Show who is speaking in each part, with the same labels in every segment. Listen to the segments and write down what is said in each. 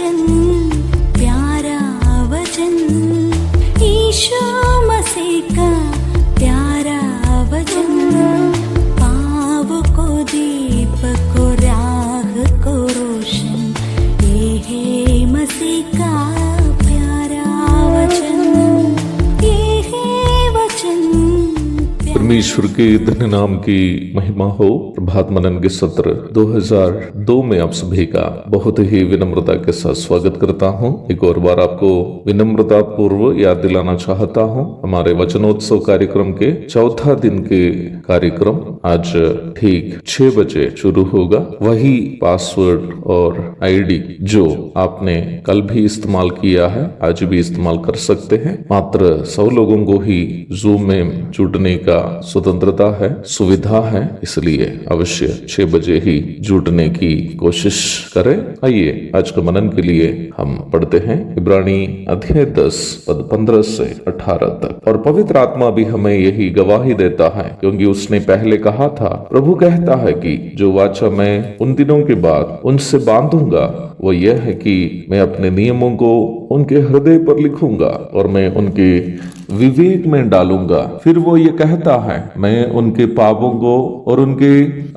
Speaker 1: वचन, प्यारा वचन, यीशु मसीह का प्यारा वचन, पाव को दीप को राह को रोशन, ये है मसीह का प्यारा वचन, ये है वचन।
Speaker 2: परमेश्वर के धन्य नाम की महिमा हो। प्रभात मनन के सत्र 2002 में आप सभी का बहुत ही विनम्रता के साथ स्वागत करता हूं। एक और बार आपको विनम्रता पूर्व याद दिलाना चाहता हूं, हमारे वचनोत्सव कार्यक्रम के चौथा दिन के कार्यक्रम आज ठीक 6 बजे शुरू होगा। वही पासवर्ड और आईडी जो आपने कल भी इस्तेमाल किया है आज भी इस्तेमाल कर सकते हैं। मात्र 100 लोगों को ही जूम में जुड़ने का स्वतंत्रता है, सुविधा है, इसलिए अवश्य 6 बजे ही जुड़ने की कोशिश करें। आइए आज के मनन के लिए हम पढ़ते हैं इब्रानी अध्याय 10 पद 15 से 18 तक। और पवित्र आत्मा भी हमें यही गवाही देता है, क्योंकि उसने पहले कहा था, प्रभु कहता है कि जो वाचा मैं उन दिनों के बाद उनसे बांधूंगा वो यह है कि मैं अपने नियमों को उनके हृदय पर लिखूंगा और मैं उनके विवेक में डालूंगा। फिर वो ये कहता है, मैं उनके पापों को और उनके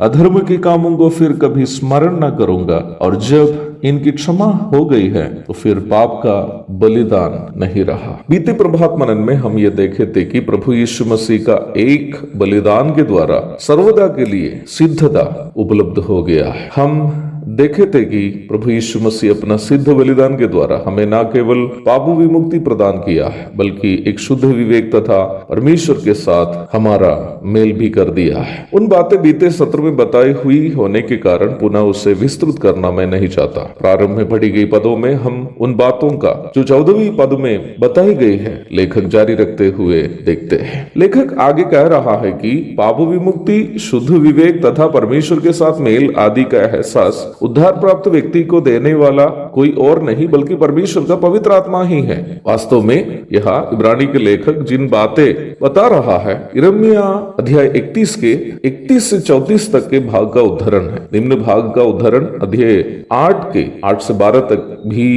Speaker 2: अधर्म के कामों को फिर कभी स्मरण न करूंगा, और जब इनकी क्षमा हो गई है तो फिर पाप का बलिदान नहीं रहा। बीते प्रभात मनन में हम ये देखे थे कि प्रभु यीशु मसीह का एक बलिदान के द्वारा सर्वदा के लिए सिद्धता उपलब्ध हो गया है। हम देखे थे कि प्रभु यीशु मसीह अपना सिद्ध बलिदान के द्वारा हमें न केवल पाप विमुक्ति प्रदान किया है, बल्कि एक शुद्ध विवेक तथा परमेश्वर के साथ हमारा मेल भी कर दिया है। उन बातें बीते सत्र में बताई हुई होने के कारण पुनः उसे विस्तृत करना मैं नहीं चाहता। प्रारंभ में पढ़ी गई पदों में हम उन बातों का जो 14वीं पद में बताई गई है लेखक जारी रखते हुए देखते हैं। लेखक आगे कह रहा है कि पाप विमुक्ति, शुद्ध विवेक तथा परमेश्वर के साथ मेल आदि का एहसास उद्धार प्राप्त व्यक्ति को देने वाला कोई और नहीं बल्कि परमेश्वर का पवित्र आत्मा ही है। वास्तव में यह इब्रानी के लेखक जिन बातें बता रहा है, यिर्मयाह अध्याय 31 के 31 से 34 तक के भाग का उदाहरण है। निम्न भाग का उदाहरण अध्याय 8 के 8 से 12 तक भी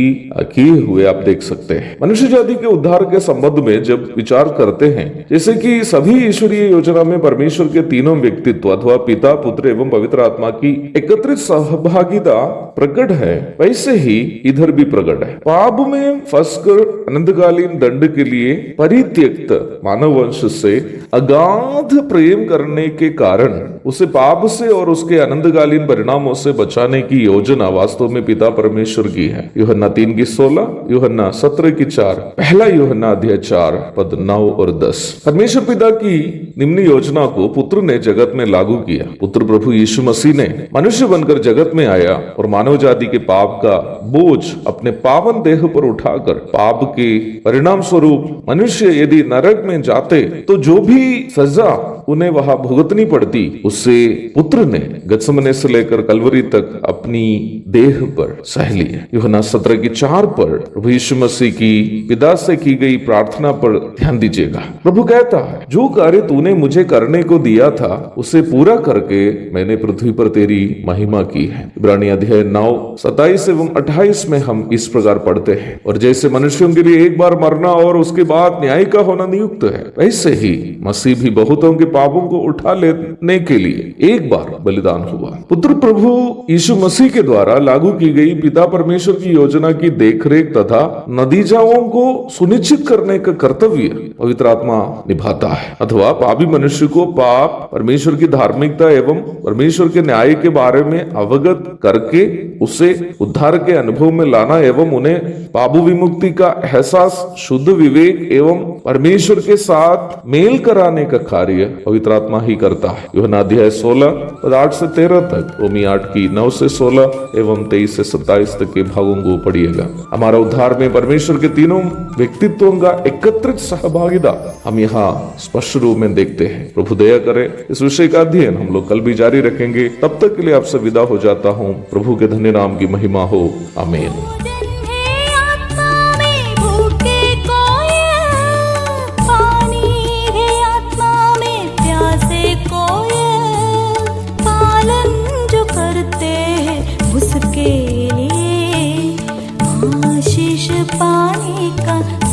Speaker 2: किए हुए आप देख सकते हैं। मनुष्य जाति के उद्धार के संबंध में जब विचार करते हैं, जैसे कि सभी ईश्वरीय योजना में परमेश्वर के तीनों व्यक्तित्व अथवा पिता, पुत्र एवं पवित्र आत्मा की एकत्रित सहभागिता प्रकट है, वैसे ही इधर भी प्रकट है। पाप में फंसकर अनंतकालीन दंड के लिए परित्यक्त मानव वंश से अगाध प्रेम करने के कारण उसे पाप से और उसके अनंतकालीन परिणामों से बचाने की योजना वास्तव में पिता परमेश्वर की है। यूहन्ना 3 की 16, यूहन्ना 17 की 4, पहला यूहन्ना अध्याय 4 पद 9 और 10। परमेश्वर पिता की निम्न योजना को पुत्र ने जगत में लागू किया। पुत्र प्रभु यीशु मसीह ने मनुष्य बनकर जगत में आया और मानव जाति के पाप का बोझ अपने पावन देह पर उठाकर पाप के परिणाम स्वरूप मनुष्य यदि नरक में जाते तो जो भी सजा उन्हें वहां भुगतनी पड़ती, उससे पुत्र ने गत्समने से लेकर कलवरी तक अपनी देह पर सह लिया। यूहन्ना 17 की 4 पर प्रभु यीशु मसीह की पिता से की गई प्रार्थना पर ध्यान दीजिएगा। प्रभु कहता है, जो कार्य तूने मुझे करने को दिया था उसे पूरा करके मैंने पृथ्वी पर तेरी महिमा की है। इब्रानी अध्याय 9 27 एवं 28 में हम इस प्रकार पढ़ते हैं, और जैसे मनुष्यों के लिए एक बार मरना और उसके बाद न्याय का होना नियुक्त है, वैसे ही मसीह भी बहुतों के पापों को उठा लेने के लिए एक बार बलिदान हुआ। पुत्र प्रभु यीशु मसीह के द्वारा लागू की गई पिता परमेश्वर की योजना की देखरेख तथा नतीजाओं को सुनिश्चित करने का कर्तव्य पवित्र आत्मा निभाता है, अथवा पापी मनुष्य को पाप, परमेश्वर की धार्मिकता एवं परमेश्वर के न्याय के बारे में अवगत करके उसे उद्धार के अनुभव में लाना एवं उन्हें पाप विमुक्ति का एहसास, शुद्ध विवेक एवं परमेश्वर के साथ मेल कराने का कार्य पवित्र आत्मा ही करता है। यूहन्ना अध्याय 16 पद 8 से 13 तक, रोमी 8 की 9 से 16 एवं 23 से 27 तक के भागों को पढ़िएगा। हमारा उद्धार में परमेश्वर के तीनों व्यक्तित्वों का एकत्रित सहभागिता हम यहाँ स्पष्ट रूप में देखते हैं। प्रभु दया करे, इस विषय का अध्ययन हम लोग कल भी जारी रखेंगे। तब तक के लिए आपसे विदा हो जाता हूँ। प्रभु के धन्य नाम की महिमा हो। आमीन।
Speaker 1: उसके लिए बख्शिश पाने का